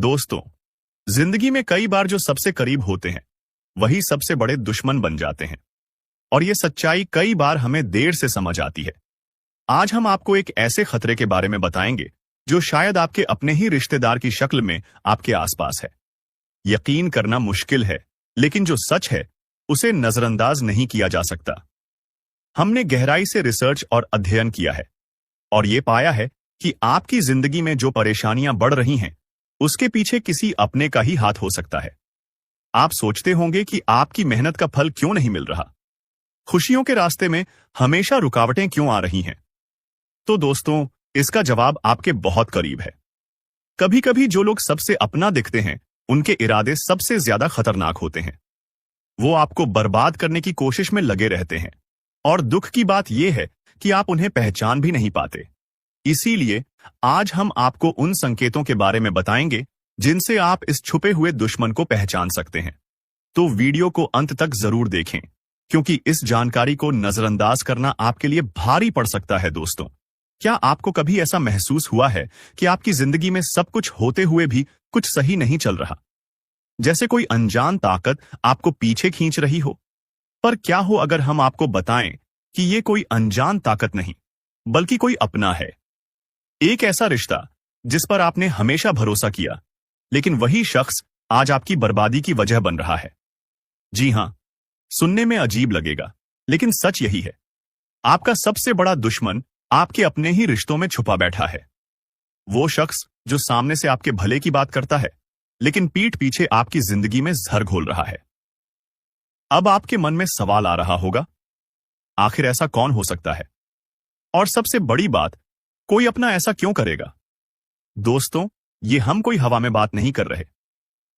दोस्तों, जिंदगी में कई बार जो सबसे करीब होते हैं वही सबसे बड़े दुश्मन बन जाते हैं और ये सच्चाई कई बार हमें देर से समझ आती है। आज हम आपको एक ऐसे खतरे के बारे में बताएंगे जो शायद आपके अपने ही रिश्तेदार की शक्ल में आपके आसपास है। यकीन करना मुश्किल है, लेकिन जो सच है उसे नजरअंदाज नहीं किया जा सकता। हमने गहराई से रिसर्च और अध्ययन किया है और ये पाया है कि आपकी जिंदगी में जो परेशानियां बढ़ रही हैं उसके पीछे किसी अपने का ही हाथ हो सकता है। आप सोचते होंगे कि आपकी मेहनत का फल क्यों नहीं मिल रहा, खुशियों के रास्ते में हमेशा रुकावटें क्यों आ रही हैं। तो दोस्तों, इसका जवाब आपके बहुत करीब है। कभी कभी जो लोग सबसे अपना दिखते हैं उनके इरादे सबसे ज्यादा खतरनाक होते हैं। वो आपको बर्बाद करने की कोशिश में लगे रहते हैं और दुख की बात यह है कि आप उन्हें पहचान भी नहीं पाते। इसीलिए आज हम आपको उन संकेतों के बारे में बताएंगे जिनसे आप इस छुपे हुए दुश्मन को पहचान सकते हैं। तो वीडियो को अंत तक जरूर देखें, क्योंकि इस जानकारी को नजरअंदाज करना आपके लिए भारी पड़ सकता है। दोस्तों, क्या आपको कभी ऐसा महसूस हुआ है कि आपकी जिंदगी में सब कुछ होते हुए भी कुछ सही नहीं चल रहा, जैसे कोई अनजान ताकत आपको पीछे खींच रही हो? पर क्या हो अगर हम आपको बताएं कि ये कोई अनजान ताकत नहीं, बल्कि कोई अपना है। एक ऐसा रिश्ता जिस पर आपने हमेशा भरोसा किया, लेकिन वही शख्स आज आपकी बर्बादी की वजह बन रहा है। जी हां, सुनने में अजीब लगेगा, लेकिन सच यही है। आपका सबसे बड़ा दुश्मन आपके अपने ही रिश्तों में छुपा बैठा है। वो शख्स जो सामने से आपके भले की बात करता है, लेकिन पीठ पीछे आपकी जिंदगी में जहर घोल रहा है। अब आपके मन में सवाल आ रहा होगा, आखिर ऐसा कौन हो सकता है? और सबसे बड़ी बात, कोई अपना ऐसा क्यों करेगा? दोस्तों, ये हम कोई हवा में बात नहीं कर रहे।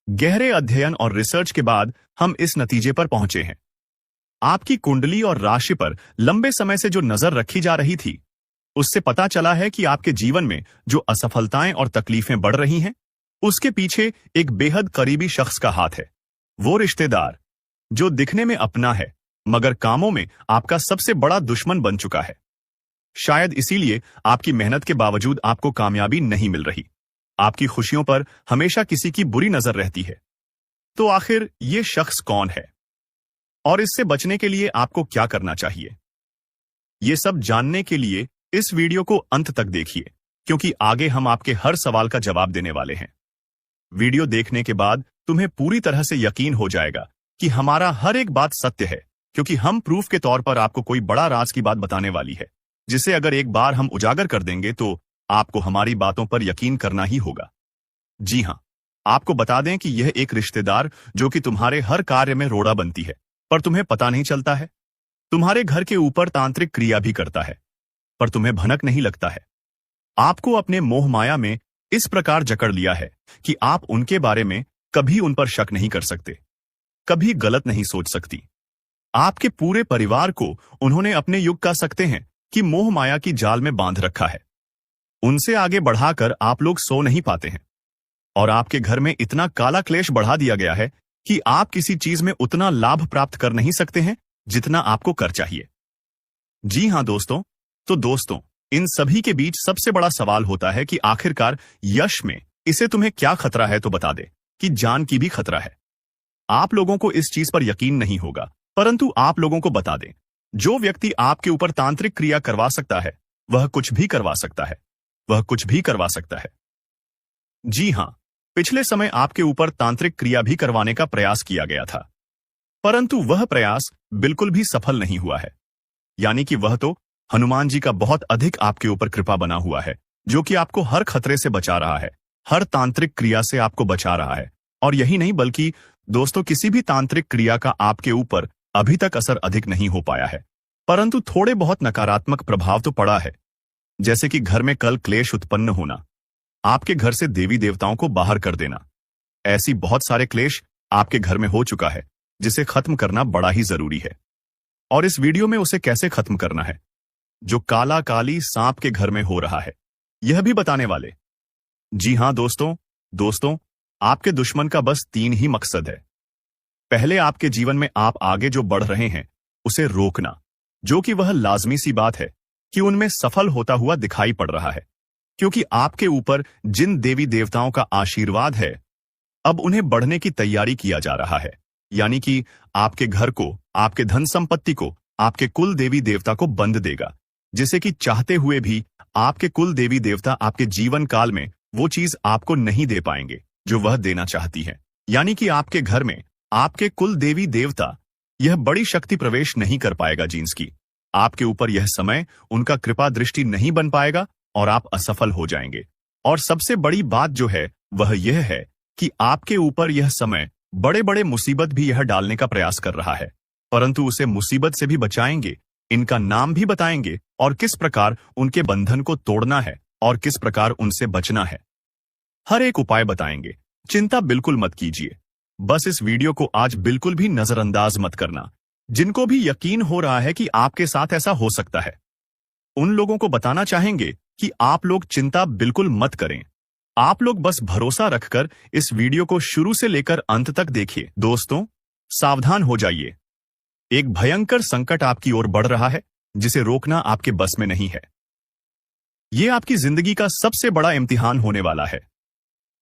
गहरे अध्ययन और रिसर्च के बाद हम इस नतीजे पर पहुंचे हैं। आपकी कुंडली और राशि पर लंबे समय से जो नजर रखी जा रही थी, उससे पता चला है कि आपके जीवन में जो असफलताएं और तकलीफें बढ़ रही हैं, उसके पीछे एक बेहद करीबी शख्स का हाथ है। वो रिश्तेदार जो दिखने में अपना है, मगर कामों में आपका सबसे बड़ा दुश्मन बन चुका है। शायद इसीलिए आपकी मेहनत के बावजूद आपको कामयाबी नहीं मिल रही। आपकी खुशियों पर हमेशा किसी की बुरी नजर रहती है। तो आखिर ये शख्स कौन है और इससे बचने के लिए आपको क्या करना चाहिए? ये सब जानने के लिए इस वीडियो को अंत तक देखिए, क्योंकि आगे हम आपके हर सवाल का जवाब देने वाले हैं। वीडियो देखने के बाद तुम्हें पूरी तरह से यकीन हो जाएगा कि हमारा हर एक बात सत्य है, क्योंकि हम प्रूफ के तौर पर आपको कोई बड़ा राज की बात बताने वाली है, जिसे अगर एक बार हम उजागर कर देंगे तो आपको हमारी बातों पर यकीन करना ही होगा। जी हां, आपको बता दें कि यह एक रिश्तेदार जो कि तुम्हारे हर कार्य में रोड़ा बनती है, पर तुम्हें पता नहीं चलता है। तुम्हारे घर के ऊपर तांत्रिक क्रिया भी करता है, पर तुम्हें भनक नहीं लगता है। आपको अपने मोह माया में इस प्रकार जकड़ लिया है कि आप उनके बारे में कभी उन पर शक नहीं कर सकते, कभी गलत नहीं सोच सकती। आपके पूरे परिवार को उन्होंने अपने युग कह सकते हैं कि मोह माया की जाल में बांध रखा है। उनसे आगे बढ़ाकर आप लोग सो नहीं पाते हैं और आपके घर में इतना काला क्लेश बढ़ा दिया गया है कि आप किसी चीज में उतना लाभ प्राप्त कर नहीं सकते हैं जितना आपको कर चाहिए। जी हां दोस्तों, तो दोस्तों, इन सभी के बीच सबसे बड़ा सवाल होता है कि आखिरकार यश में इसे तुम्हें क्या खतरा है? तो बता दे कि जान की भी खतरा है। आप लोगों को इस चीज पर यकीन नहीं होगा, परंतु आप लोगों को बता दें, जो व्यक्ति आपके ऊपर तांत्रिक क्रिया करवा सकता है वह कुछ भी करवा सकता है, वह कुछ भी करवा सकता है। जी हां, पिछले समय आपके ऊपर तांत्रिक क्रिया भी करवाने का प्रयास किया गया था, परंतु वह प्रयास बिल्कुल भी सफल नहीं हुआ है। यानी कि वह तो हनुमान जी का बहुत अधिक आपके ऊपर कृपा बना हुआ है, जो कि आपको हर खतरे से बचा रहा है, हर तांत्रिक क्रिया से आपको बचा रहा है। और यही नहीं, बल्कि दोस्तों, किसी भी तांत्रिक क्रिया का आपके ऊपर अभी तक असर अधिक नहीं हो पाया है, परंतु थोड़े बहुत नकारात्मक प्रभाव तो पड़ा है। जैसे कि घर में कल क्लेश उत्पन्न होना, आपके घर से देवी देवताओं को बाहर कर देना। ऐसी बहुत सारे क्लेश आपके घर में हो चुका है, जिसे खत्म करना बड़ा ही जरूरी है। और इस वीडियो में उसे कैसे खत्म करना है, जो काला काली सांप के घर में हो रहा है, यह भी बताने वाले। जी हां दोस्तों, आपके दुश्मन का बस 3 ही मकसद है। पहले, आपके जीवन में आप आगे जो बढ़ रहे हैं उसे रोकना, जो कि वह लाजमी सी बात है कि उनमें सफल होता हुआ दिखाई पड़ रहा है। क्योंकि आपके ऊपर जिन देवी देवताओं का आशीर्वाद है, अब उन्हें बढ़ने की तैयारी किया जा रहा है। यानी कि आपके घर को, आपके धन संपत्ति को, आपके कुल देवी देवता को बंद देगा, जिसे कि चाहते हुए भी आपके कुल देवी देवता आपके जीवन काल में वो चीज आपको नहीं दे पाएंगे जो वह देना चाहती है। यानी कि आपके घर में आपके कुल देवी देवता यह बड़ी शक्ति प्रवेश नहीं कर पाएगा जींस की। आपके ऊपर यह समय उनका कृपा दृष्टि नहीं बन पाएगा और आप असफल हो जाएंगे। और सबसे बड़ी बात जो है वह यह है कि आपके ऊपर यह समय बड़े बड़े मुसीबत भी यह डालने का प्रयास कर रहा है, परंतु उसे मुसीबत से भी बचाएंगे, इनका नाम भी बताएंगे और किस प्रकार उनके बंधन को तोड़ना है और किस प्रकार उनसे बचना है। हर एक उपाय बताएंगे। चिंता बिल्कुल मत कीजिए। बस इस वीडियो को आज बिल्कुल भी नजरअंदाज मत करना। जिनको भी यकीन हो रहा है कि आपके साथ ऐसा हो सकता है, उन लोगों को बताना चाहेंगे कि आप लोग चिंता बिल्कुल मत करें। आप लोग बस भरोसा रखकर इस वीडियो को शुरू से लेकर अंत तक देखिए। दोस्तों, सावधान हो जाइए। एक भयंकर संकट आपकी ओर बढ़ रहा है जिसे रोकना आपके बस में नहीं है। यह आपकी जिंदगी का सबसे बड़ा इम्तिहान होने वाला है।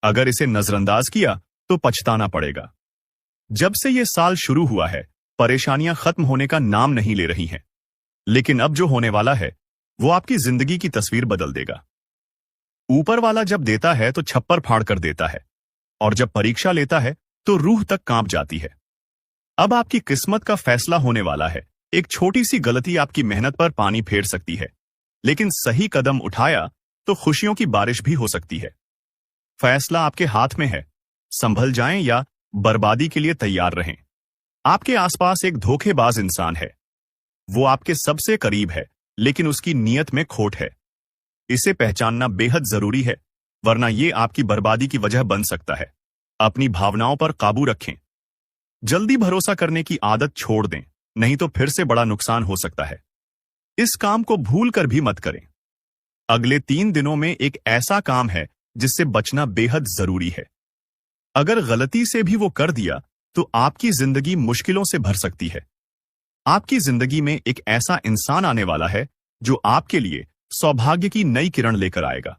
अगर इसे नजरअंदाज किया तो पछताना पड़ेगा। जब से यह साल शुरू हुआ है, परेशानियां खत्म होने का नाम नहीं ले रही हैं। लेकिन अब जो होने वाला है वो आपकी जिंदगी की तस्वीर बदल देगा। ऊपर वाला जब देता है तो छप्पर फाड़ कर देता है, और जब परीक्षा लेता है तो रूह तक कांप जाती है। अब आपकी किस्मत का फैसला होने वाला है। एक छोटी सी गलती आपकी मेहनत पर पानी फेर सकती है, लेकिन सही कदम उठाया तो खुशियों की बारिश भी हो सकती है। फैसला आपके हाथ में है। संभल जाएं या बर्बादी के लिए तैयार रहें। आपके आसपास एक धोखेबाज इंसान है। वो आपके सबसे करीब है, लेकिन उसकी नीयत में खोट है। इसे पहचानना बेहद जरूरी है, वरना ये आपकी बर्बादी की वजह बन सकता है। अपनी भावनाओं पर काबू रखें। जल्दी भरोसा करने की आदत छोड़ दें, नहीं तो फिर से बड़ा नुकसान हो सकता है। इस काम को भूल कर भी मत करें। अगले 3 दिनों में एक ऐसा काम है जिससे बचना बेहद जरूरी है। अगर गलती से भी वो कर दिया तो आपकी जिंदगी मुश्किलों से भर सकती है। आपकी जिंदगी में एक ऐसा इंसान आने वाला है जो आपके लिए सौभाग्य की नई किरण लेकर आएगा।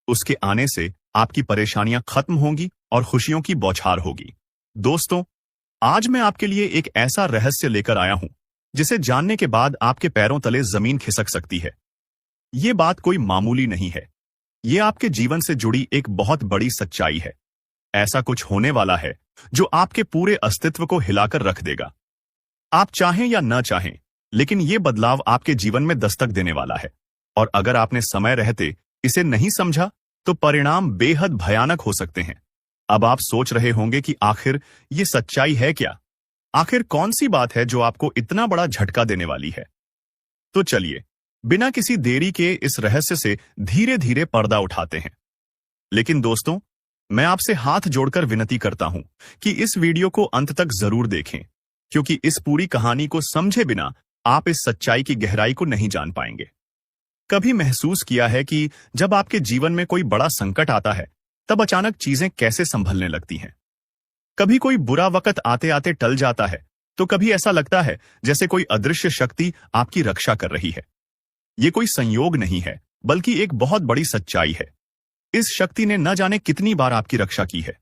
उसके आने से आपकी परेशानियां खत्म होंगी और खुशियों की बौछार होगी। दोस्तों, आज मैं आपके लिए एक ऐसा रहस्य लेकर आया हूं जिसे जानने के बाद आपके पैरों तले जमीन खिसक सकती है। ये बात कोई मामूली नहीं है। ये आपके जीवन से जुड़ी एक बहुत बड़ी सच्चाई है। ऐसा कुछ होने वाला है जो आपके पूरे अस्तित्व को हिलाकर रख देगा। आप चाहें या न चाहें, लेकिन ये बदलाव आपके जीवन में दस्तक देने वाला है। और अगर आपने समय रहते इसे नहीं समझा तो परिणाम बेहद भयानक हो सकते हैं। अब आप सोच रहे होंगे कि आखिर ये सच्चाई है क्या? आखिर कौन सी बात है जो आपको इतना बड़ा झटका देने वाली है? तो चलिए, बिना किसी देरी के इस रहस्य से धीरे धीरे पर्दा उठाते हैं। लेकिन दोस्तों, मैं आपसे हाथ जोड़कर विनती करता हूं कि इस वीडियो को अंत तक जरूर देखें, क्योंकि इस पूरी कहानी को समझे बिना आप इस सच्चाई की गहराई को नहीं जान पाएंगे। कभी महसूस किया है कि जब आपके जीवन में कोई बड़ा संकट आता है तब अचानक चीजें कैसे संभलने लगती हैं? कभी कोई बुरा वक्त आते आते टल जाता है, तो कभी ऐसा लगता है जैसे कोई अदृश्य शक्ति आपकी रक्षा कर रही है। ये कोई संयोग नहीं है, बल्कि एक बहुत बड़ी सच्चाई है। इस शक्ति ने न जाने कितनी बार आपकी रक्षा की है।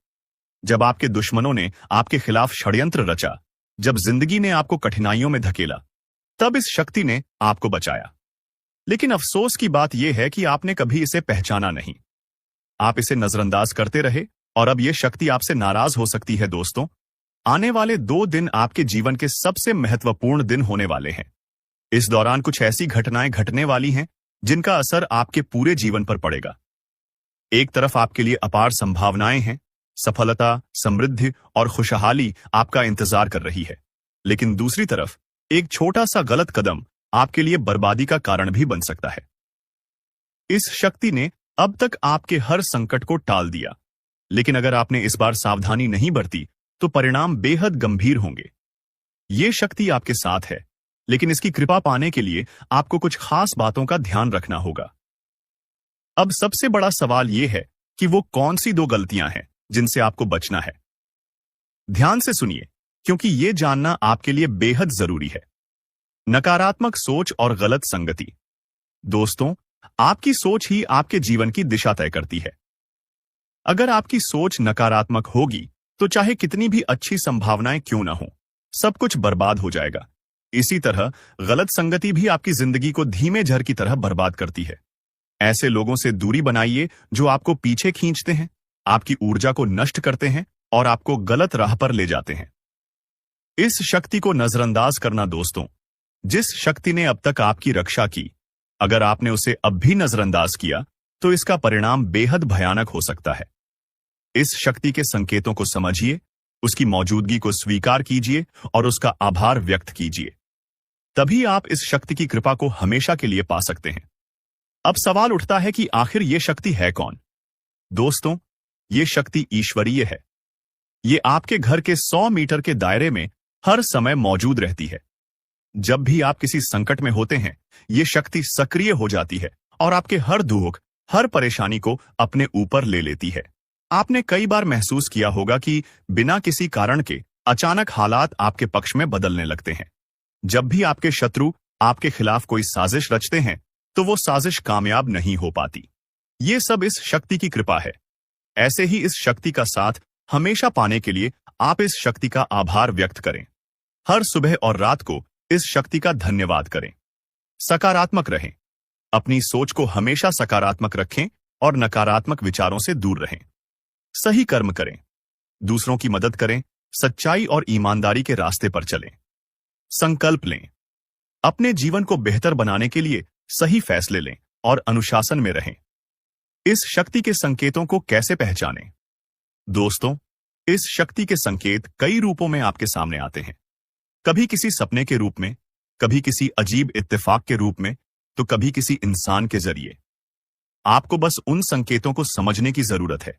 जब आपके दुश्मनों ने आपके खिलाफ षड्यंत्र रचा, जब जिंदगी ने आपको कठिनाइयों में धकेला, तब इस शक्ति ने आपको बचाया। लेकिन अफसोस की बात यह है कि आपने कभी इसे पहचाना नहीं। आप इसे नजरअंदाज करते रहे और अब यह शक्ति आपसे नाराज हो सकती है। दोस्तों, आने वाले 2 दिन आपके जीवन के सबसे महत्वपूर्ण दिन होने वाले हैं। इस दौरान कुछ ऐसी घटनाएं घटने वाली हैं जिनका असर आपके पूरे जीवन पर पड़ेगा। एक तरफ आपके लिए अपार संभावनाएं हैं, सफलता, समृद्धि और खुशहाली आपका इंतजार कर रही है। लेकिन दूसरी तरफ एक छोटा सा गलत कदम आपके लिए बर्बादी का कारण भी बन सकता है। इस शक्ति ने अब तक आपके हर संकट को टाल दिया, लेकिन अगर आपने इस बार सावधानी नहीं बरती तो परिणाम बेहद गंभीर होंगे। ये शक्ति आपके साथ है, लेकिन इसकी कृपा पाने के लिए आपको कुछ खास बातों का ध्यान रखना होगा। अब सबसे बड़ा सवाल यह है कि वो कौन सी 2 गलतियां हैं जिनसे आपको बचना है। ध्यान से सुनिए, क्योंकि ये जानना आपके लिए बेहद जरूरी है। नकारात्मक सोच और गलत संगति। दोस्तों, आपकी सोच ही आपके जीवन की दिशा तय करती है। अगर आपकी सोच नकारात्मक होगी, तो चाहे कितनी भी अच्छी संभावनाएं क्यों ना हो, सब कुछ बर्बाद हो जाएगा। इसी तरह गलत संगति भी आपकी जिंदगी को धीमे झर की तरह बर्बाद करती है। ऐसे लोगों से दूरी बनाइए जो आपको पीछे खींचते हैं, आपकी ऊर्जा को नष्ट करते हैं और आपको गलत राह पर ले जाते हैं। इस शक्ति को नजरअंदाज करना दोस्तों, जिस शक्ति ने अब तक आपकी रक्षा की, अगर आपने उसे अब भी नजरअंदाज किया तो इसका परिणाम बेहद भयानक हो सकता है। इस शक्ति के संकेतों को समझिए, उसकी मौजूदगी को स्वीकार कीजिए और उसका आभार व्यक्त कीजिए। तभी आप इस शक्ति की कृपा को हमेशा के लिए पा सकते हैं। अब सवाल उठता है कि आखिर ये शक्ति है कौन? दोस्तों, ये शक्ति ईश्वरीय है। ये आपके घर के 100 मीटर के दायरे में हर समय मौजूद रहती है। जब भी आप किसी संकट में होते हैं, ये शक्ति सक्रिय हो जाती है और आपके हर दुख, हर परेशानी को अपने ऊपर ले लेती है। आपने कई बार महसूस किया होगा कि बिना किसी कारण के अचानक हालात आपके पक्ष में बदलने लगते हैं। जब भी आपके शत्रु आपके खिलाफ कोई साजिश रचते हैं, तो वो साजिश कामयाब नहीं हो पाती। ये सब इस शक्ति की कृपा है। ऐसे ही इस शक्ति का साथ हमेशा पाने के लिए आप इस शक्ति का आभार व्यक्त करें। हर सुबह और रात को इस शक्ति का धन्यवाद करें। सकारात्मक रहें। अपनी सोच को हमेशा सकारात्मक रखें और नकारात्मक विचारों से दूर रहें। सही कर्म करें, दूसरों की मदद करें, सच्चाई और ईमानदारी के रास्ते पर चलें। संकल्प लें, अपने जीवन को बेहतर बनाने के लिए सही फैसले लें और अनुशासन में रहें। इस शक्ति के संकेतों को कैसे पहचानें? दोस्तों, इस शक्ति के संकेत कई रूपों में आपके सामने आते हैं। कभी किसी सपने के रूप में, कभी किसी अजीब इत्तेफाक के रूप में, तो कभी किसी इंसान के जरिए। आपको बस उन संकेतों को समझने की जरूरत है।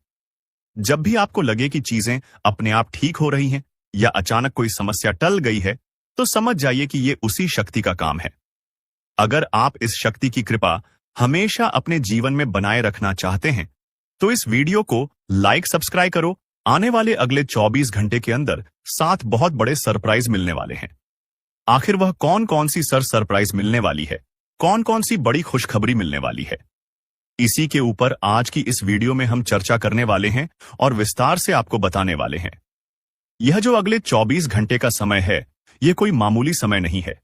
जब भी आपको लगे कि चीजें अपने आप ठीक हो रही हैं या अचानक कोई समस्या टल गई है, तो समझ जाइए कि यह उसी शक्ति का काम है। अगर आप इस शक्ति की कृपा हमेशा अपने जीवन में बनाए रखना चाहते हैं, तो इस वीडियो को लाइक सब्सक्राइब करो। आने वाले अगले 24 घंटे के अंदर 7 बहुत बड़े सरप्राइज मिलने वाले हैं। आखिर वह कौन कौन सी सरप्राइज मिलने वाली है, कौन कौन सी बड़ी खुशखबरी मिलने वाली है, इसी के ऊपर आज की इस वीडियो में हम चर्चा करने वाले हैं और विस्तार से आपको बताने वाले हैं। यह जो अगले 24 घंटे का समय है, यह कोई मामूली समय नहीं है।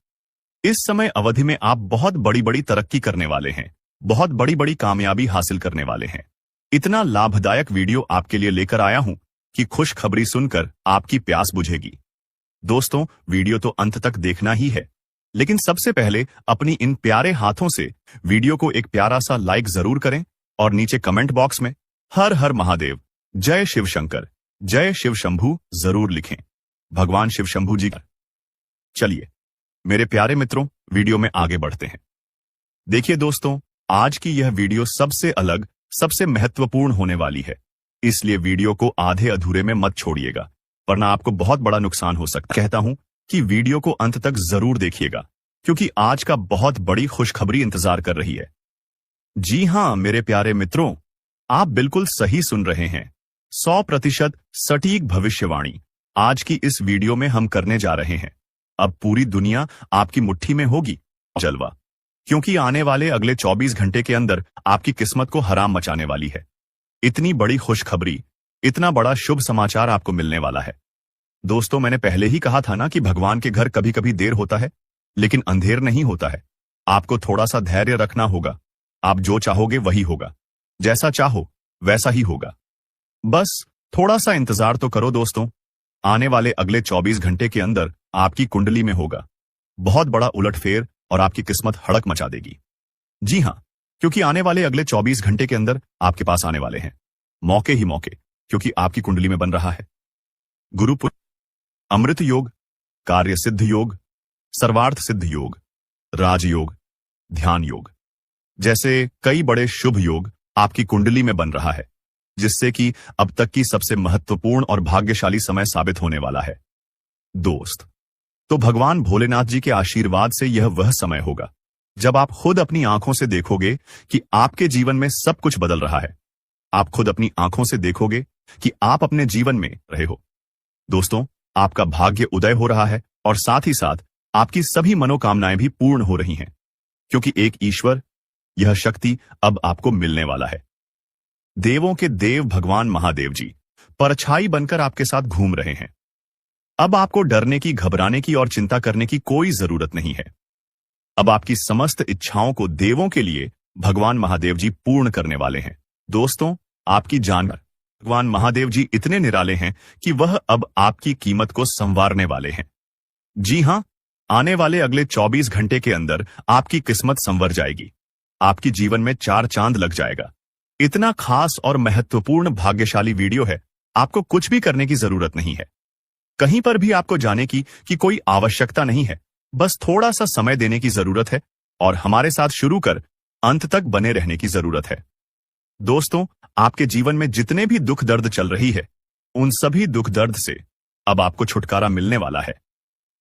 इस समय अवधि में आप बहुत बड़ी बड़ी तरक्की करने वाले हैं, बहुत बड़ी बड़ी कामयाबी हासिल करने वाले हैं। इतना लाभदायक वीडियो आपके लिए लेकर आया हूं कि खुशखबरी सुनकर आपकी प्यास बुझेगी। दोस्तों, वीडियो तो अंत तक देखना ही है, लेकिन सबसे पहले अपनी इन प्यारे हाथों से वीडियो को एक प्यारा सा लाइक जरूर करें और नीचे कमेंट बॉक्स में हर हर महादेव, जय शिव शंकर, जय शिव शंभू जरूर लिखें। भगवान शिव शंभू जी का। चलिए मेरे प्यारे मित्रों, वीडियो में आगे बढ़ते हैं। देखिए दोस्तों, आज की यह वीडियो सबसे अलग, सबसे महत्वपूर्ण होने वाली है, इसलिए वीडियो को आधे अधूरे में मत छोड़िएगा, वरना आपको बहुत बड़ा नुकसान हो सकता है। कहता हूं कि वीडियो को अंत तक जरूर देखिएगा, क्योंकि आज का बहुत बड़ी खुशखबरी इंतजार कर रही है। जी हां मेरे प्यारे मित्रों, आप बिल्कुल सही सुन रहे हैं। 100% सटीक भविष्यवाणी आज की इस वीडियो में हम करने जा रहे हैं। अब पूरी दुनिया आपकी मुट्ठी में होगी। जलवा, क्योंकि आने वाले अगले 24 घंटे के अंदर आपकी किस्मत को हराम मचाने वाली है। इतनी बड़ी खुशखबरी, इतना बड़ा शुभ समाचार आपको मिलने वाला है। दोस्तों, मैंने पहले ही कहा था ना कि भगवान के घर कभी कभी देर होता है, लेकिन अंधेर नहीं होता है। आपको थोड़ा सा धैर्य रखना होगा। आप जो चाहोगे वही होगा, जैसा चाहो वैसा ही होगा। बस थोड़ा सा इंतजार तो करो दोस्तों। आने वाले अगले 24 घंटे के अंदर आपकी कुंडली में होगा बहुत बड़ा उलटफेर और आपकी किस्मत हड़क मचा देगी। जी हां, क्योंकि आने वाले अगले 24 घंटे के अंदर आपके पास आने वाले हैं मौके ही मौके, क्योंकि आपकी कुंडली में बन रहा है गुरु पुत्र, अमृत योग, कार्य सिद्ध योग, सर्वार्थ सिद्ध योग, राजयोग, ध्यान योग जैसे कई बड़े शुभ योग आपकी कुंडली में बन रहा है, जिससे कि अब तक की सबसे महत्वपूर्ण और भाग्यशाली समय साबित होने वाला है। दोस्त, तो भगवान भोलेनाथ जी के आशीर्वाद से यह वह समय होगा जब आप खुद अपनी आंखों से देखोगे कि आपके जीवन में सब कुछ बदल रहा है। आप खुद अपनी आंखों से देखोगे कि आप अपने जीवन में रहे हो। दोस्तों, आपका भाग्य उदय हो रहा है और साथ ही साथ आपकी सभी मनोकामनाएं भी पूर्ण हो रही हैं, क्योंकि एक ईश्वर, यह शक्ति अब आपको मिलने वाला है। देवों के देव भगवान महादेव जी परछाई बनकर आपके साथ घूम रहे हैं। अब आपको डरने की, घबराने की और चिंता करने की कोई जरूरत नहीं है। अब आपकी समस्त इच्छाओं को देवों के लिए भगवान महादेव जी पूर्ण करने वाले हैं। दोस्तों, आपकी जानकर भगवान महादेव जी इतने निराले हैं कि वह अब आपकी कीमत को संवारने वाले हैं। जी हां, आने वाले अगले 24 घंटे के अंदर आपकी किस्मत संवर जाएगी। आपकी जीवन में 4 चांद लग जाएगा। इतना खास और महत्वपूर्ण भाग्यशाली वीडियो है, आपको कुछ भी करने की जरूरत नहीं है। कहीं पर भी आपको जाने की कोई आवश्यकता नहीं है। बस थोड़ा सा समय देने की जरूरत है और हमारे साथ शुरू कर अंत तक बने रहने की जरूरत है। दोस्तों, आपके जीवन में जितने भी दुख दर्द चल रही है, उन सभी दुख दर्द से अब आपको छुटकारा मिलने वाला है।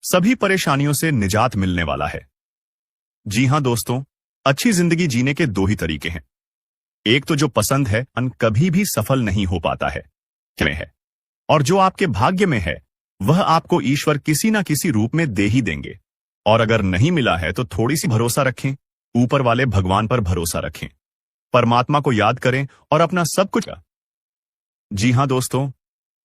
सभी परेशानियों से निजात मिलने वाला है। जी हां दोस्तों, अच्छी जिंदगी जीने के 2 ही तरीके हैं। एक तो जो पसंद है, कभी भी सफल नहीं हो पाता है, और जो आपके भाग्य में है वह आपको ईश्वर किसी ना किसी रूप में दे ही देंगे। और अगर नहीं मिला है तो थोड़ी सी भरोसा रखें, ऊपर वाले भगवान पर भरोसा रखें, परमात्मा को याद करें और अपना सब कुछ। जी हां दोस्तों,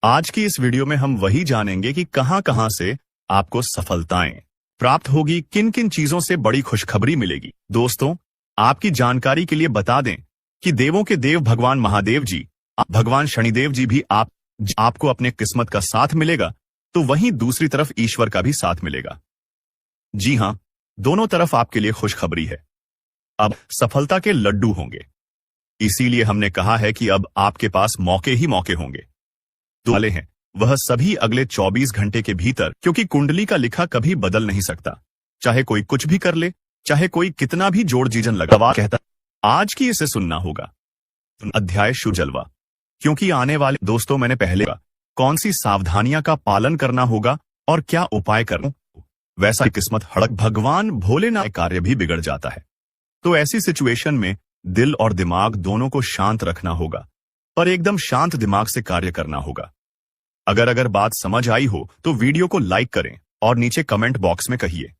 आज की इस वीडियो में हम वही जानेंगे कि कहां कहां से आपको सफलताएं प्राप्त होगी, किन किन चीजों से बड़ी खुशखबरी मिलेगी। दोस्तों, आपकी जानकारी के लिए बता दें कि देवों के देव भगवान महादेव जी, भगवान शनिदेव जी भी आपको अपने किस्मत का साथ मिलेगा, तो वहीं दूसरी तरफ ईश्वर का भी साथ मिलेगा। जी हां, दोनों तरफ आपके लिए खुशखबरी है। अब सफलता के लड्डू होंगे। इसीलिए हमने कहा है कि अब आपके पास मौके ही मौके होंगे। तो वाले हैं वह सभी अगले 24 घंटे के भीतर, क्योंकि कुंडली का लिखा कभी बदल नहीं सकता। चाहे कोई कुछ भी कर ले, चाहे कोई कितना भी जोड़ जीजन लगा कहता, आज की इसे सुनना होगा। अध्याय शुरू जलवा, क्योंकि आने वाले दोस्तों, मैंने पहले कौन सी सावधानियां का पालन करना होगा और क्या उपाय करूं, वैसा किस्मत हड़क भगवान भोलेनाथ कार्य भी बिगड़ जाता है। तो ऐसी सिचुएशन में दिल और दिमाग दोनों को शांत रखना होगा, पर एकदम शांत दिमाग से कार्य करना होगा। अगर बात समझ आई हो तो वीडियो को लाइक करें और नीचे कमेंट बॉक्स में कहिए,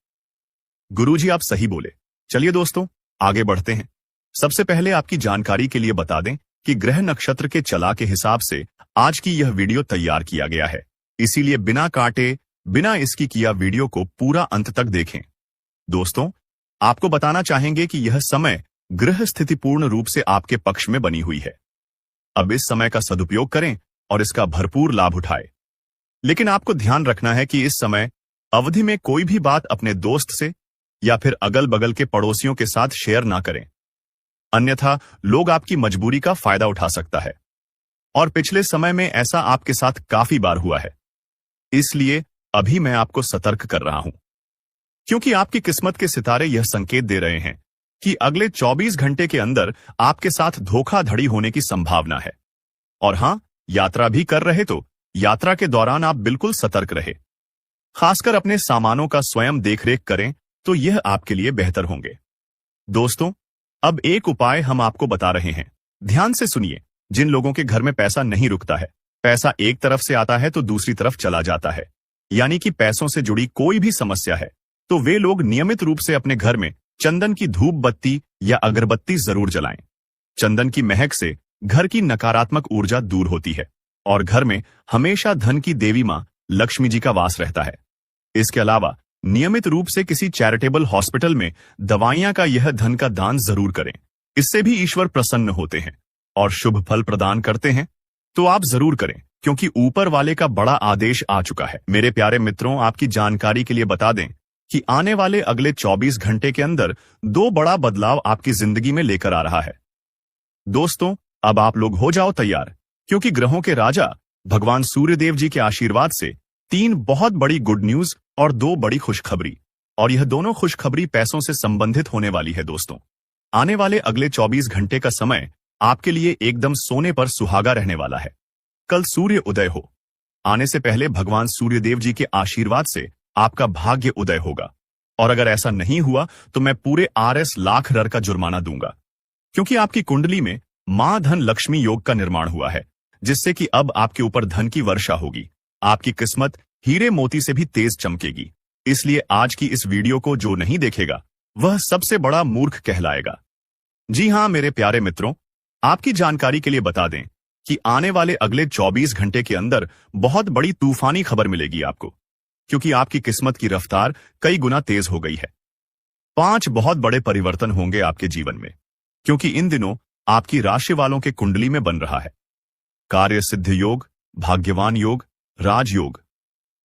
गुरुजी आप सही बोले। चलिए दोस्तों, आगे बढ़ते हैं। सबसे पहले आपकी जानकारी के लिए बता दें कि ग्रह नक्षत्र के चला के हिसाब से आज की यह वीडियो तैयार किया गया है। इसीलिए बिना काटे, बिना इसकी किया वीडियो को पूरा अंत तक देखें। दोस्तों, आपको बताना चाहेंगे कि यह समय ग्रह स्थिति पूर्ण रूप से आपके पक्ष में बनी हुई है। अब इस समय का सदुपयोग करें और इसका भरपूर लाभ उठाएं। लेकिन आपको ध्यान रखना है कि इस समय अवधि में कोई भी बात अपने दोस्त से या फिर अगल बगल के पड़ोसियों के साथ शेयर ना करें, अन्यथा लोग आपकी मजबूरी का फायदा उठा सकता है। और पिछले समय में ऐसा आपके साथ काफी बार हुआ है। इसलिए अभी मैं आपको सतर्क कर रहा हूं, क्योंकि आपकी किस्मत के सितारे यह संकेत दे रहे हैं कि अगले 24 घंटे के अंदर आपके साथ धोखाधड़ी होने की संभावना है। और हां, यात्रा भी कर रहे तो यात्रा के दौरान आप बिल्कुल सतर्क रहे। खासकर अपने सामानों का स्वयं देखरेख करें तो यह आपके लिए बेहतर होंगे। दोस्तों, अब एक उपाय हम आपको बता रहे हैं, ध्यान से सुनिए। जिन लोगों के घर में पैसा नहीं रुकता है, पैसा एक तरफ से आता है तो दूसरी तरफ चला जाता है, यानी कि पैसों से जुड़ी कोई भी समस्या है, तो वे लोग नियमित रूप से अपने घर में चंदन की धूप बत्ती या अगरबत्ती जरूर जलाएं। चंदन की महक से घर की नकारात्मक ऊर्जा दूर होती है और घर में हमेशा धन की देवी मां लक्ष्मी जी का वास रहता है। इसके अलावा नियमित रूप से किसी चैरिटेबल हॉस्पिटल में दवाइयां का यह धन का दान जरूर करें। इससे भी ईश्वर प्रसन्न होते हैं और शुभ फल प्रदान करते हैं। तो आप जरूर करें, क्योंकि ऊपर वाले का बड़ा आदेश आ चुका है। मेरे प्यारे मित्रों, आपकी जानकारी के लिए बता दें कि आने वाले अगले 24 घंटे के अंदर 2 बड़ा बदलाव आपकी जिंदगी में लेकर आ रहा है। दोस्तों, अब आप लोग हो जाओ तैयार, क्योंकि ग्रहों के राजा भगवान सूर्यदेव जी के आशीर्वाद से 3 बहुत बड़ी गुड न्यूज और 2 बड़ी खुशखबरी, और यह दोनों खुशखबरी पैसों से संबंधित होने वाली है। दोस्तों, आने वाले अगले 24 घंटे का समय आपके लिए एकदम सोने पर सुहागा रहने वाला है। कल सूर्य उदय हो, आने से पहले भगवान सूर्यदेव जी के आशीर्वाद से आपका भाग्य उदय होगा, और अगर ऐसा नहीं हुआ तो मैं पूरे RS लाख रर का जुर्माना दूंगा, क्योंकि आपकी कुंडली में मां धन लक्ष्मी योग का निर्माण हुआ है, जिससे कि अब आपके ऊपर धन की वर्षा होगी। आपकी किस्मत हीरे मोती से भी तेज चमकेगी। इसलिए आज की इस वीडियो को जो नहीं देखेगा वह सबसे बड़ा मूर्ख कहलाएगा। जी हाँ मेरे प्यारे मित्रों, आपकी जानकारी के लिए बता दें कि आने वाले अगले 24 घंटे के अंदर बहुत बड़ी तूफानी खबर मिलेगी आपको, क्योंकि आपकी किस्मत की रफ्तार कई गुना तेज हो गई है। 5 बहुत बड़े परिवर्तन होंगे आपके जीवन में, क्योंकि इन दिनों आपकी राशि वालों के कुंडली में बन रहा है कार्य सिद्ध योग, भाग्यवान योग, राजयोग,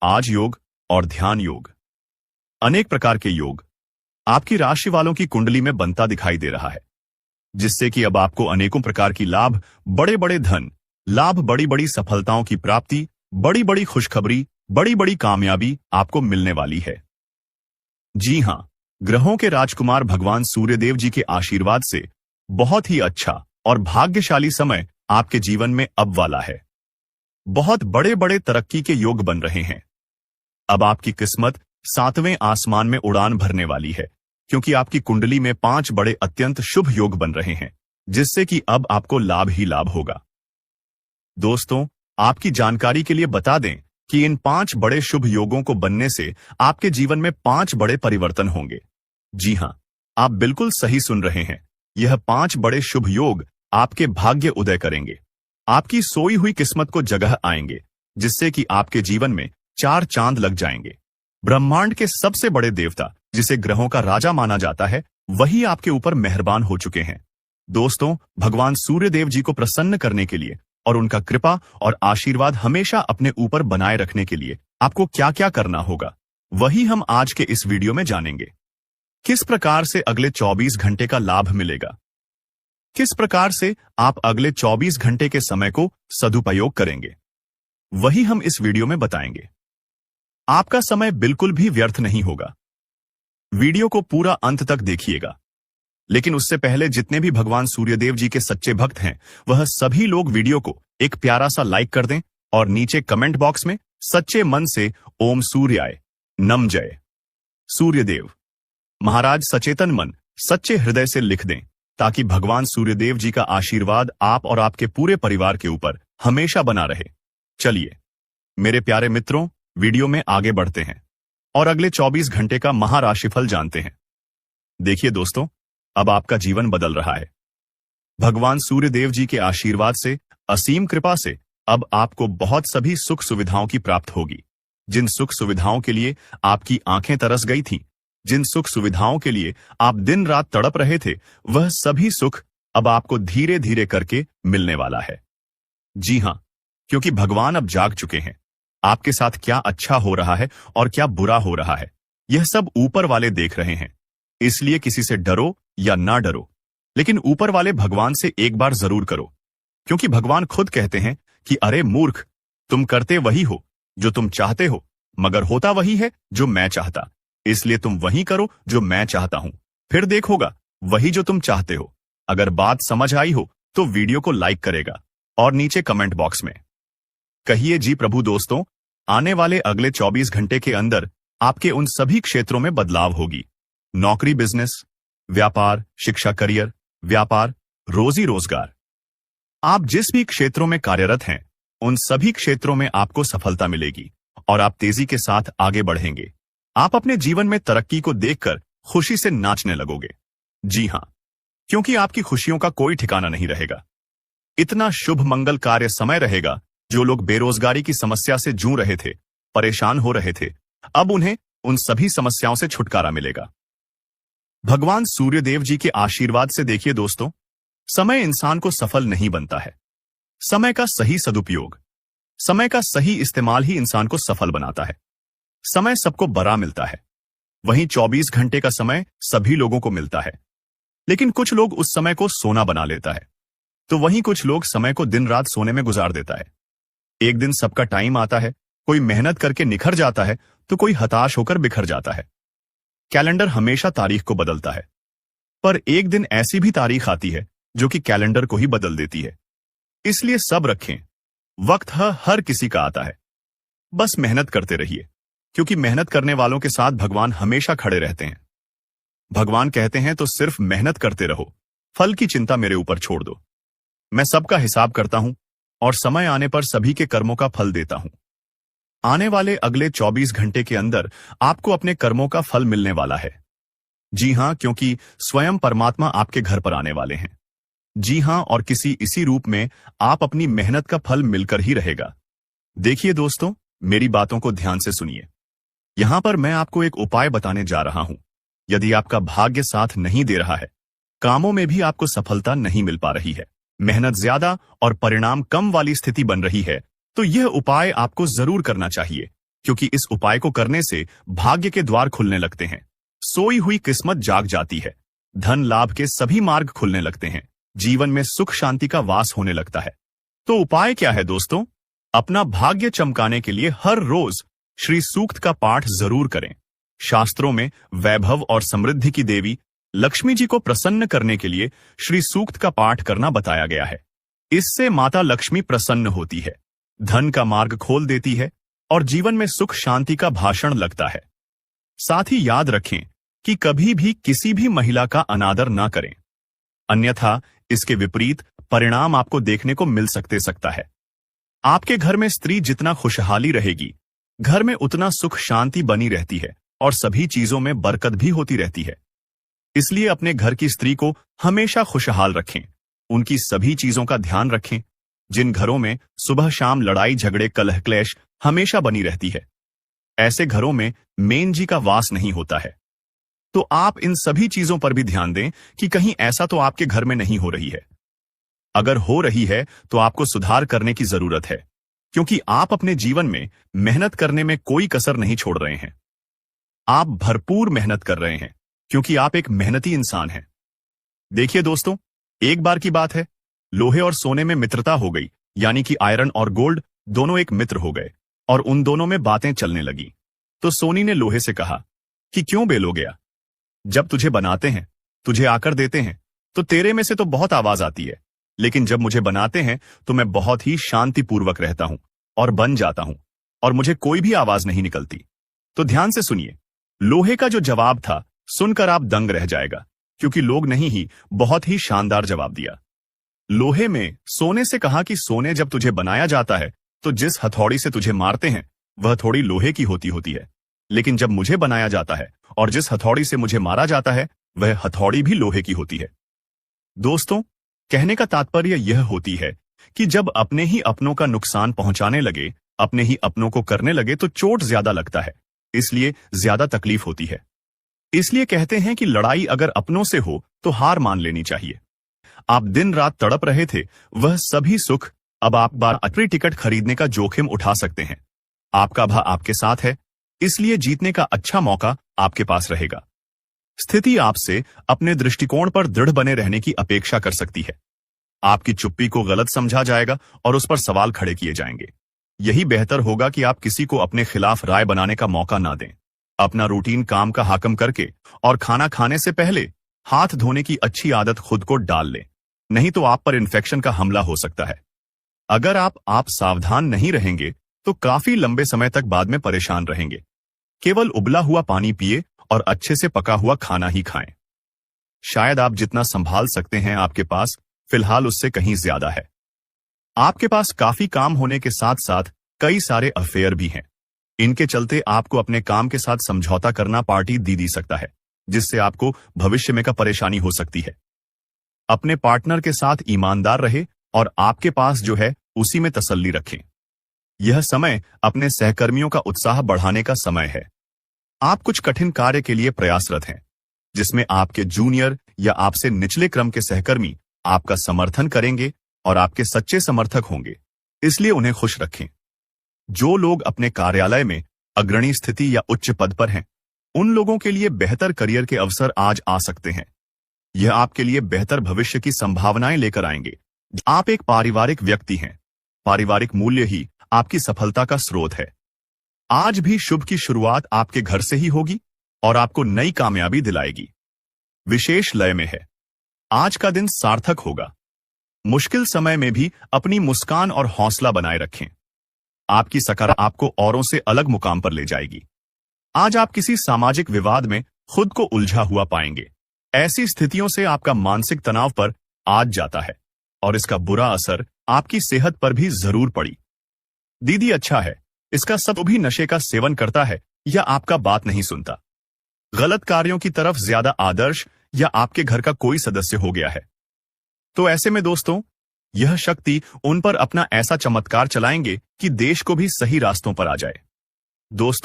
आज योग और ध्यान योग। अनेक प्रकार के योग आपकी राशि वालों की कुंडली में बनता दिखाई दे रहा है, जिससे कि अब आपको अनेकों प्रकार की लाभ, बड़े बड़े धन लाभ, बड़ी बड़ी सफलताओं की प्राप्ति, बड़ी बड़ी खुशखबरी, बड़ी बड़ी कामयाबी आपको मिलने वाली है। जी हां, ग्रहों के राजकुमार भगवान सूर्यदेव जी के आशीर्वाद से बहुत ही अच्छा और भाग्यशाली समय आपके जीवन में अब वाला है। बहुत बड़े बड़े तरक्की के योग बन रहे हैं। अब आपकी किस्मत 7वें आसमान में उड़ान भरने वाली है, क्योंकि आपकी कुंडली में 5 बड़े अत्यंत शुभ योग बन रहे हैं, जिससे कि अब आपको लाभ ही लाभ होगा। दोस्तों, आपकी जानकारी के लिए बता दें कि इन 5 बड़े शुभ योगों को बनने से आपके जीवन में 5 बड़े परिवर्तन होंगे। जी हां, आप बिल्कुल सही सुन रहे हैं। यह 5 बड़े शुभ योग आपके भाग्य उदय करेंगे, आपकी सोई हुई किस्मत को जगह आएंगे, जिससे कि आपके जीवन में 4 चांद लग जाएंगे। ब्रह्मांड के सबसे बड़े देवता, जिसे ग्रहों का राजा माना जाता है, वही आपके ऊपर मेहरबान हो चुके हैं। दोस्तों, भगवान सूर्यदेव जी को प्रसन्न करने के लिए और उनका कृपा और आशीर्वाद हमेशा अपने ऊपर बनाए रखने के लिए आपको क्या क्या करना होगा, वही हम आज के इस वीडियो में जानेंगे। किस प्रकार से अगले 24 घंटे का लाभ मिलेगा, किस प्रकार से आप अगले 24 घंटे के समय को सदुपयोग करेंगे, वही हम इस वीडियो में बताएंगे। आपका समय बिल्कुल भी व्यर्थ नहीं होगा। वीडियो को पूरा अंत तक देखिएगा। लेकिन उससे पहले जितने भी भगवान सूर्यदेव जी के सच्चे भक्त हैं, वह सभी लोग वीडियो को एक प्यारा सा लाइक कर दें और नीचे कमेंट बॉक्स में सच्चे मन से ओम सूर्याय नम जय सूर्यदेव महाराज सचेतन मन सच्चे हृदय से लिख दें, ताकि भगवान सूर्यदेव जी का आशीर्वाद आप और आपके पूरे परिवार के ऊपर हमेशा बना रहे। चलिए मेरे प्यारे मित्रों, वीडियो में आगे बढ़ते हैं और अगले 24 घंटे का महाराशिफल जानते हैं। देखिए दोस्तों, अब आपका जीवन बदल रहा है। भगवान सूर्यदेव जी के आशीर्वाद से, असीम कृपा से अब आपको बहुत सभी सुख सुविधाओं की प्राप्त होगी। जिन सुख सुविधाओं के लिए आपकी आंखें तरस गई थीं, जिन सुख सुविधाओं के लिए आप दिन रात तड़प रहे थे, वह सभी सुख अब आपको धीरे धीरे करके मिलने वाला है। जी हां, क्योंकि भगवान अब जाग चुके हैं। आपके साथ क्या अच्छा हो रहा है और क्या बुरा हो रहा है, यह सब ऊपर वाले देख रहे हैं। इसलिए किसी से डरो या ना डरो, लेकिन ऊपर वाले भगवान से एक बार जरूर करो, क्योंकि भगवान खुद कहते हैं कि अरे मूर्ख, तुम करते वही हो जो तुम चाहते हो, मगर होता वही है जो मैं चाहता। इसलिए तुम वही करो जो मैं चाहता हूं, फिर देखोगा वही जो तुम चाहते हो। अगर बात समझ आई हो तो वीडियो को लाइक करेगा और नीचे कमेंट बॉक्स में कहिए जी प्रभु। दोस्तों, आने वाले अगले 24 घंटे के अंदर आपके उन सभी क्षेत्रों में बदलाव होगी। नौकरी, बिजनेस, व्यापार, शिक्षा, करियर, व्यापार, रोजी रोजगार, आप जिस भी क्षेत्रों में कार्यरत हैं, उन सभी क्षेत्रों में आपको सफलता मिलेगी और आप तेजी के साथ आगे बढ़ेंगे। आप अपने जीवन में तरक्की को देखकर खुशी से नाचने लगोगे। जी हां, क्योंकि आपकी खुशियों का कोई ठिकाना नहीं रहेगा। इतना शुभ मंगल कार्य समय रहेगा। जो लोग बेरोजगारी की समस्या से जूझ रहे थे, परेशान हो रहे थे, अब उन्हें उन सभी समस्याओं से छुटकारा मिलेगा। भगवान सूर्यदेव जी के आशीर्वाद से देखिए दोस्तों, समय इंसान को सफल नहीं बनता है। समय का सही सदुपयोग, समय का सही इस्तेमाल ही इंसान को सफल बनाता है। समय सबको बड़ा मिलता है, वहीं 24 घंटे का समय सभी लोगों को मिलता है, लेकिन कुछ लोग उस समय को सोना बना लेता है, तो वहीं कुछ लोग समय को दिन रात सोने में गुजार देता है। एक दिन सबका टाइम आता है, कोई मेहनत करके निखर जाता है तो कोई हताश होकर बिखर जाता है। कैलेंडर हमेशा तारीख को बदलता है, पर एक दिन ऐसी भी तारीख आती है जो कि कैलेंडर को ही बदल देती है। इसलिए सब रखें, वक्त हर किसी का आता है। बस मेहनत करते रहिए, क्योंकि मेहनत करने वालों के साथ भगवान हमेशा खड़े रहते हैं। भगवान कहते हैं तो सिर्फ मेहनत करते रहो, फल की चिंता मेरे ऊपर छोड़ दो। मैं सबका हिसाब करता हूं और समय आने पर सभी के कर्मों का फल देता हूं। आने वाले अगले 24 घंटे के अंदर आपको अपने कर्मों का फल मिलने वाला है। जी हां, क्योंकि स्वयं परमात्मा आपके घर पर आने वाले हैं। जी हां, और किसी इसी रूप में आप अपनी मेहनत का फल मिलकर ही रहेगा। देखिए दोस्तों, मेरी बातों को ध्यान से सुनिए। यहां पर मैं आपको एक उपाय बताने जा रहा हूं। यदि आपका भाग्य साथ नहीं दे रहा है, कामों में भी आपको सफलता नहीं मिल पा रही है, मेहनत ज्यादा और परिणाम कम वाली स्थिति बन रही है, तो यह उपाय आपको जरूर करना चाहिए, क्योंकि इस उपाय को करने से भाग्य के द्वार खुलने लगते हैं, सोई हुई किस्मत जाग जाती है, धन लाभ के सभी मार्ग खुलने लगते हैं, जीवन में सुख शांति का वास होने लगता है। तो उपाय क्या है दोस्तों? अपना भाग्य चमकाने के लिए हर रोज श्री सूक्त का पाठ जरूर करें। शास्त्रों में वैभव और समृद्धि की देवी लक्ष्मी जी को प्रसन्न करने के लिए श्री सूक्त का पाठ करना बताया गया है। इससे माता लक्ष्मी प्रसन्न होती है, धन का मार्ग खोल देती है और जीवन में सुख शांति का भाषण लगता है। साथ ही याद रखें कि कभी भी किसी भी महिला का अनादर ना करें, अन्यथा इसके विपरीत परिणाम आपको देखने को मिल सकता है। आपके घर में स्त्री जितना खुशहाली रहेगी, घर में उतना सुख शांति बनी रहती है और सभी चीजों में बरकत भी होती रहती है। इसलिए अपने घर की स्त्री को हमेशा खुशहाल रखें, उनकी सभी चीजों का ध्यान रखें। जिन घरों में सुबह शाम लड़ाई झगड़े कलह क्लेश हमेशा बनी रहती है, ऐसे घरों में मेन जी का वास नहीं होता है। तो आप इन सभी चीजों पर भी ध्यान दें कि कहीं ऐसा तो आपके घर में नहीं हो रही है। अगर हो रही है तो आपको सुधार करने की जरूरत है, क्योंकि आप अपने जीवन में मेहनत करने में कोई कसर नहीं छोड़ रहे हैं। आप भरपूर मेहनत कर रहे हैं, क्योंकि आप एक मेहनती इंसान हैं। देखिए दोस्तों, एक बार की बात है, लोहे और सोने में मित्रता हो गई, यानी कि आयरन और गोल्ड दोनों एक मित्र हो गए और उन दोनों में बातें चलने लगी। तो सोनी ने लोहे से कहा कि क्यों बेलो गया, जब तुझे बनाते हैं, तुझे आकर देते हैं, तो तेरे में से तो बहुत आवाज आती है, लेकिन जब मुझे बनाते हैं तो मैं बहुत ही शांतिपूर्वक रहता हूं और बन जाता हूं और मुझे कोई भी आवाज नहीं निकलती। तो ध्यान से सुनिए, लोहे का जो जवाब था सुनकर आप दंग रह जाएगा, क्योंकि लोग नहीं ही बहुत ही शानदार जवाब दिया। लोहे में सोने से कहा कि सोने, जब तुझे बनाया जाता है तो जिस हथौड़ी से तुझे मारते हैं वह थोड़ी लोहे की होती है, लेकिन जब मुझे बनाया जाता है और जिस हथौड़ी से मुझे मारा जाता है वह हथौड़ी भी लोहे की होती है। दोस्तों, कहने का तात्पर्य यह होती है कि जब अपने ही अपनों का नुकसान पहुंचाने लगे, अपने ही अपनों को करने लगे, तो चोट ज्यादा लगता है, इसलिए ज्यादा तकलीफ होती है। इसलिए कहते हैं कि लड़ाई अगर अपनों से हो तो हार मान लेनी चाहिए। आप दिन रात तड़प रहे थे, वह सभी सुख अब आप बार लॉटरी टिकट खरीदने का जोखिम उठा सकते हैं। आपका भा आपके साथ है, इसलिए जीतने का अच्छा मौका आपके पास रहेगा। स्थिति आपसे अपने दृष्टिकोण पर दृढ़ बने रहने की अपेक्षा कर सकती है। आपकी चुप्पी को गलत समझा जाएगा और उस पर सवाल खड़े किए जाएंगे। यही बेहतर होगा कि आप किसी को अपने खिलाफ राय बनाने का मौका ना दें। अपना रूटीन काम का हाकम करके और खाना खाने से पहले हाथ धोने की अच्छी आदत खुद को डाल लें, नहीं तो आप पर इन्फेक्शन का हमला हो सकता है। अगर आप सावधान नहीं रहेंगे तो काफी लंबे समय तक बाद में परेशान रहेंगे। केवल उबला हुआ पानी पिए और अच्छे से पका हुआ खाना ही खाएं। शायद आप जितना संभाल सकते हैं आपके पास फिलहाल उससे कहीं ज्यादा है। आपके पास काफी काम होने के साथ साथ कई सारे अफेयर भी हैं। इनके चलते आपको अपने काम के साथ समझौता करना पार्टी दी सकता है, जिससे आपको भविष्य में का परेशानी हो सकती है। अपने पार्टनर के साथ ईमानदार रहे और आपके पास जो है उसी में तसल्ली रखें। यह समय अपने सहकर्मियों का उत्साह बढ़ाने का समय है। आप कुछ कठिन कार्य के लिए प्रयासरत हैं, जिसमें आपके जूनियर या आपसे निचले क्रम के सहकर्मी आपका समर्थन करेंगे और आपके सच्चे समर्थक होंगे, इसलिए उन्हें खुश रखें। जो लोग अपने कार्यालय में अग्रणी स्थिति या उच्च पद पर हैं, उन लोगों के लिए बेहतर करियर के अवसर आज आ सकते हैं। यह आपके लिए बेहतर भविष्य की संभावनाएं लेकर आएंगे। आप एक पारिवारिक व्यक्ति हैं, पारिवारिक मूल्य ही आपकी सफलता का स्रोत है। आज भी शुभ की शुरुआत आपके घर से ही होगी और आपको नई कामयाबी दिलाएगी। विशेष लय में है, आज का दिन सार्थक होगा। मुश्किल समय में भी अपनी मुस्कान और हौसला बनाए रखें। आपकी सकारात्मकता आपको औरों से अलग मुकाम पर ले जाएगी। आज आप किसी सामाजिक विवाद में खुद को उलझा हुआ पाएंगे। ऐसी स्थितियों से आपका मानसिक तनाव पर आज जाता है और इसका बुरा असर आपकी सेहत पर भी जरूर पड़ी। दीदी अच्छा है, इसका सब भी नशे का सेवन करता है या आपका बात नहीं सुनता। गलत कार्यों की तरफ ज्यादा आदर्श या आपके घर का कोई सदस्य हो गया है। तो ऐसे में दोस्तों, यह शक्ति उन पर अपना ऐसा चमत्कार चलाएंगे कि देश को भी सही रास्तों पर आ जाए। दोस्तों,